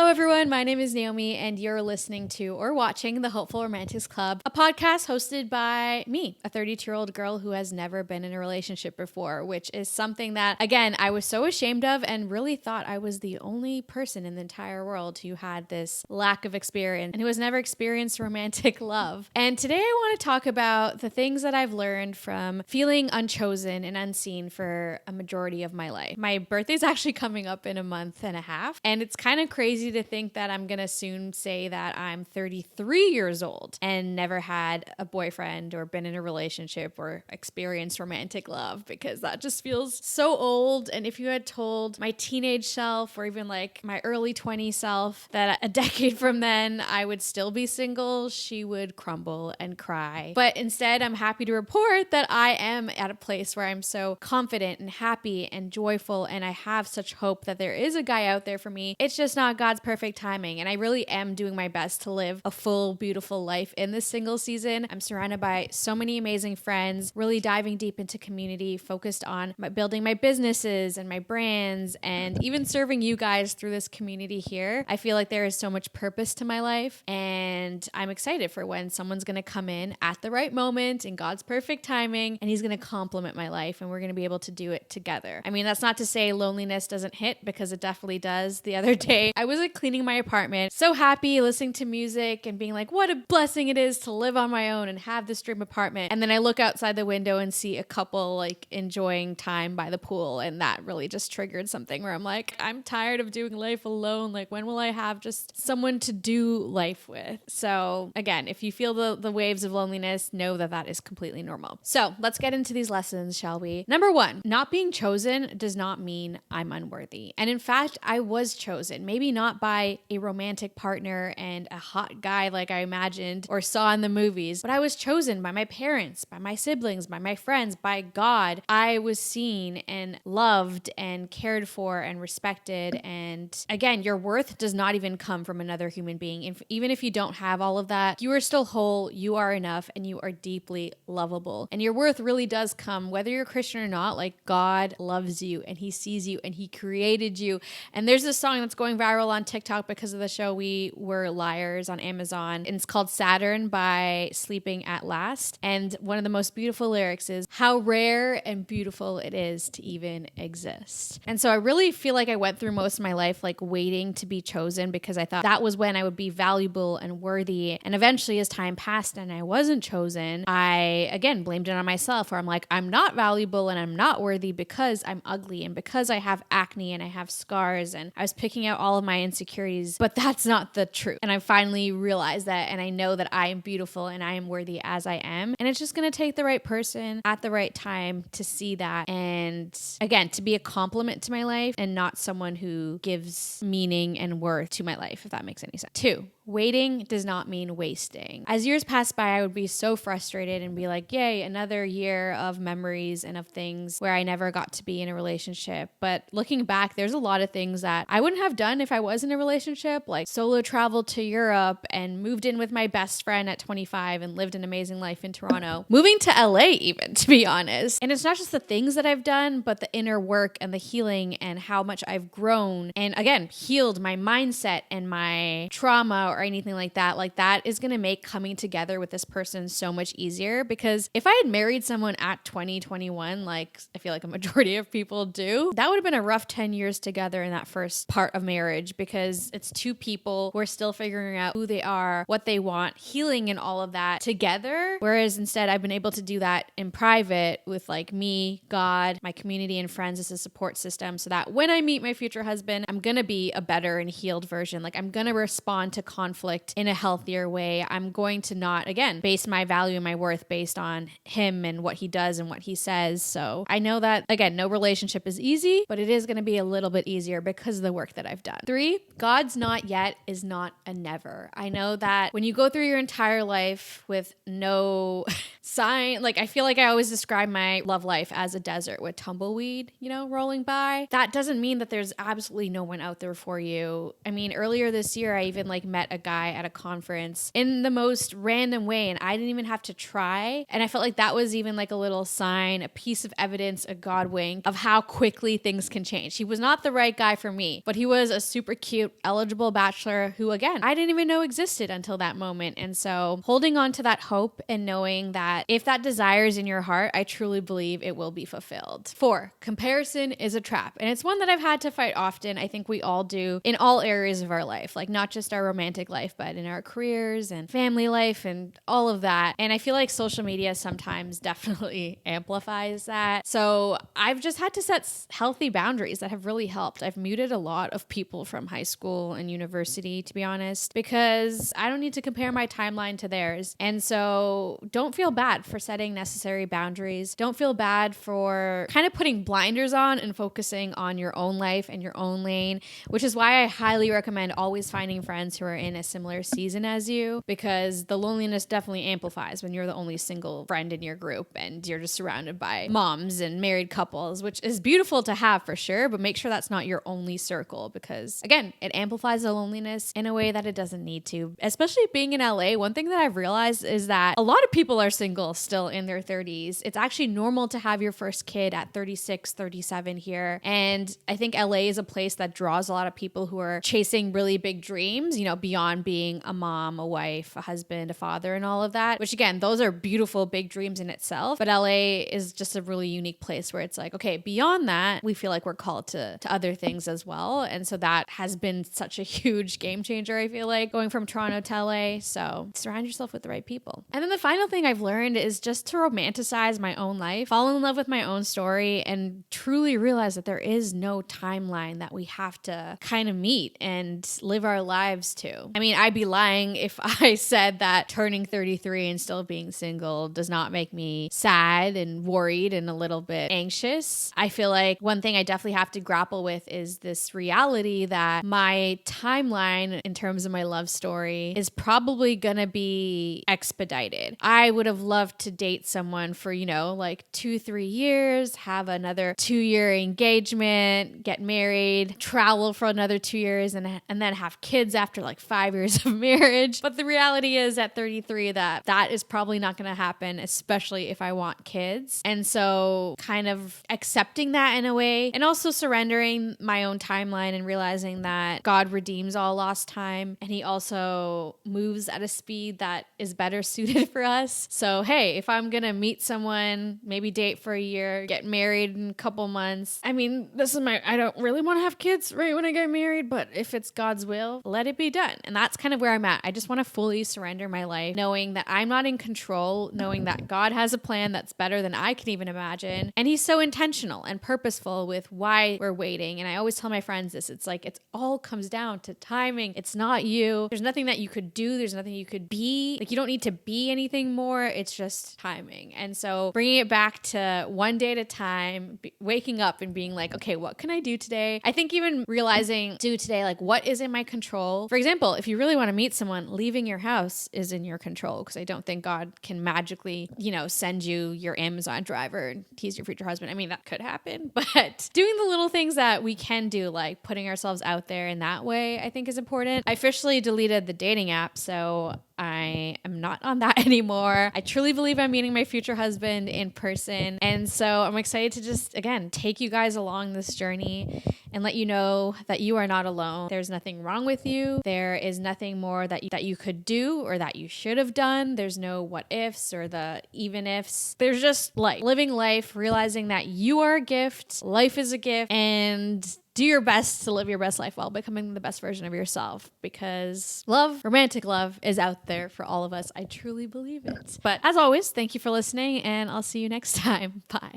Hello everyone, my name is Naomi and you're listening to or watching the Hopeful Romantics Club, a podcast hosted by me, a 32-year-old girl who has never been in a relationship before, which is something that, again, I was so ashamed of and really thought I was the only person in the entire world who had this lack of experience and who has never experienced romantic love. And today I want to talk about the things that I've learned from feeling unchosen and unseen for a majority of my life. My birthday's actually coming up in a month and a half, and it's kind of crazy to think that I'm gonna soon say that I'm 33 years old and never had a boyfriend or been in a relationship or experienced romantic love, because that just feels so old. And if you had told my teenage self or even like my early 20s self that a decade from then I would still be single, she would crumble and cry. But instead, I'm happy to report that I am at a place where I'm so confident and happy and joyful, and I have such hope that there is a guy out there for me. It's just not God's perfect timing, and I really am doing my best to live a full, beautiful life in this single season. I'm surrounded by so many amazing friends, really diving deep into community, focused on building my businesses and my brands, and even serving you guys through this community here. I feel like there is so much purpose to my life, and I'm excited for when someone's going to come in at the right moment in God's perfect timing, and he's going to complement my life, and we're going to be able to do it together. I mean, that's not to say loneliness doesn't hit, because it definitely does. The other day, I was like cleaning my apartment, so happy, listening to music and being like, what a blessing it is to live on my own and have this dream apartment. And then I look outside the window and see a couple like enjoying time by the pool. And that really just triggered something where I'm like, I'm tired of doing life alone. Like, when will I have just someone to do life with? So again, if you feel the waves of loneliness, know that that is completely normal. So let's get into these lessons, shall we? Number one, not being chosen does not mean I'm unworthy. And in fact, I was chosen, maybe not by a romantic partner and a hot guy like I imagined or saw in the movies, but I was chosen by my parents, by my siblings, by my friends, by God. I was seen and loved and cared for and respected. And again, your worth does not even come from another human being. And even if you don't have all of that, you are still whole, you are enough, and you are deeply lovable. And your worth really does come, whether you're Christian or not, like God loves you and he sees you and he created you. And there's this song that's going viral on TikTok because of the show We Were Liars on Amazon. And it's called Saturn by Sleeping at Last. And one of the most beautiful lyrics is, how rare and beautiful it is to even exist. And so I really feel like I went through most of my life like waiting to be chosen, because I thought that was when I would be valuable and worthy. And eventually, as time passed and I wasn't chosen, I again blamed it on myself, where I'm like, I'm not valuable and I'm not worthy because I'm ugly and because I have acne and I have scars, and I was picking out all of my insecurities, but that's not the truth. And I finally realized that, and I know that I am beautiful and I am worthy as I am. And it's just going to take the right person at the right time to see that. And again, to be a compliment to my life and not someone who gives meaning and worth to my life, if that makes any sense. 2, waiting does not mean wasting. As years pass by, I would be so frustrated and be like, yay, another year of memories and of things where I never got to be in a relationship. But looking back, there's a lot of things that I wouldn't have done if I was in a relationship, like solo travel to Europe and moved in with my best friend at 25 and lived an amazing life in Toronto. Moving to LA even, to be honest. And it's not just the things that I've done, but the inner work and the healing and how much I've grown and again, healed my mindset and my trauma or anything like that. Like, that is going to make coming together with this person so much easier, because if I had married someone at 20, 21, like I feel like a majority of people do, that would have been a rough 10 years together in that first part of marriage, because it's two people who are still figuring out who they are, what they want, healing and all of that together. Whereas instead, I've been able to do that in private with like me, God, my community and friends as a support system, so that when I meet my future husband, I'm going to be a better and healed version. Like, I'm going to respond to conflict in a healthier way. I'm going to not, again, base my value and my worth based on him and what he does and what he says. So I know that, again, no relationship is easy, but it is going to be a little bit easier because of the work that I've done. 3, God's not yet is not a never. I know that when you go through your entire life with no sign, like I feel like I always describe my love life as a desert with tumbleweed, rolling by. That doesn't mean that there's absolutely no one out there for you. I mean, earlier this year, I even like met a guy at a conference in the most random way, and I didn't even have to try. And I felt like that was even like a little sign, a piece of evidence, a God wink of how quickly things can change. He was not the right guy for me, but he was a super cute, eligible bachelor who, again, I didn't even know existed until that moment. And so holding on to that hope and knowing that if that desire is in your heart, I truly believe it will be fulfilled. 4, comparison is a trap. And it's one that I've had to fight often. I think we all do in all areas of our life, like not just our romantic life, but in our careers and family life and all of that. And I feel like social media sometimes definitely amplifies that. So I've just had to set healthy boundaries that have really helped. I've muted a lot of people from high school and university, to be honest, because I don't need to compare my timeline to theirs. And so don't feel bad for setting necessary boundaries. Don't feel bad for kind of putting blinders on and focusing on your own life and your own lane, which is why I highly recommend always finding friends who are in a similar season as you, because the loneliness definitely amplifies when you're the only single friend in your group and you're just surrounded by moms and married couples, which is beautiful to have for sure, but make sure that's not your only circle, because again, it amplifies the loneliness in a way that it doesn't need to. Especially being in LA, one thing that I've realized is that a lot of people are single still in their 30s. It's actually normal to have your first kid at 36, 37 here. And I think LA is a place that draws a lot of people who are chasing really big dreams, beyond being a mom, a wife, a husband, a father, and all of that, which again, those are beautiful big dreams in itself. But LA is just a really unique place where it's like, okay, beyond that, we feel like we're called to other things as well. And so that has been such a huge game changer, I feel like, going from Toronto to LA. So surround yourself with the right people. And then the final thing I've learned is just to romanticize my own life, fall in love with my own story, and truly realize that there is no timeline that we have to kind of meet and live our lives to. I mean, I'd be lying if I said that turning 33 and still being single does not make me sad and worried and a little bit anxious. I feel like one thing I definitely have to grapple with is this reality that my timeline in terms of my love story is probably gonna be expedited. I would have loved to date someone for, like 2-3 years, have another 2-year engagement, get married, travel for another 2 years, and then have kids after like 5 years of marriage. But the reality is at 33 that is probably not going to happen, especially if I want kids. And so kind of accepting that in a way, and also surrendering my own timeline and realizing that God redeems all lost time, and he also moves at a speed that is better suited for us. So hey, if I'm gonna meet someone, maybe date for a year, get married in a couple months, I mean, I don't really want to have kids right when I get married, but if it's God's will, let it be done. And that's kind of where I'm at. I just want to fully surrender my life, knowing that I'm not in control, knowing that God has a plan that's better than I can even imagine. And he's so intentional and purposeful with why we're waiting. And I always tell my friends this, it's like, it all comes down to timing. It's not you. There's nothing that you could do. There's nothing you could be. Like, you don't need to be anything more. It's just timing. And so bringing it back to one day at a time, waking up and being like, okay, what can I do today? I think even realizing today, like, what is in my control? For example, if you really want to meet someone, leaving your house is in your control, because I don't think God can magically, send you your Amazon driver and he's your future husband. I mean, that could happen, but doing the little things that we can do, like putting ourselves out there in that way, I think is important. I officially deleted the dating app, so I am not on that anymore. I truly believe I'm meeting my future husband in person. And so I'm excited to just, again, take you guys along this journey and let you know that you are not alone. There's nothing wrong with you. There is nothing more that you could do or that you should have done. There's no what ifs or the even ifs. There's just life. Living life, realizing that you are a gift, life is a gift, and do your best to live your best life while becoming the best version of yourself, because love, romantic love, is out there for all of us. I truly believe it. But as always, thank you for listening, and I'll see you next time. Bye.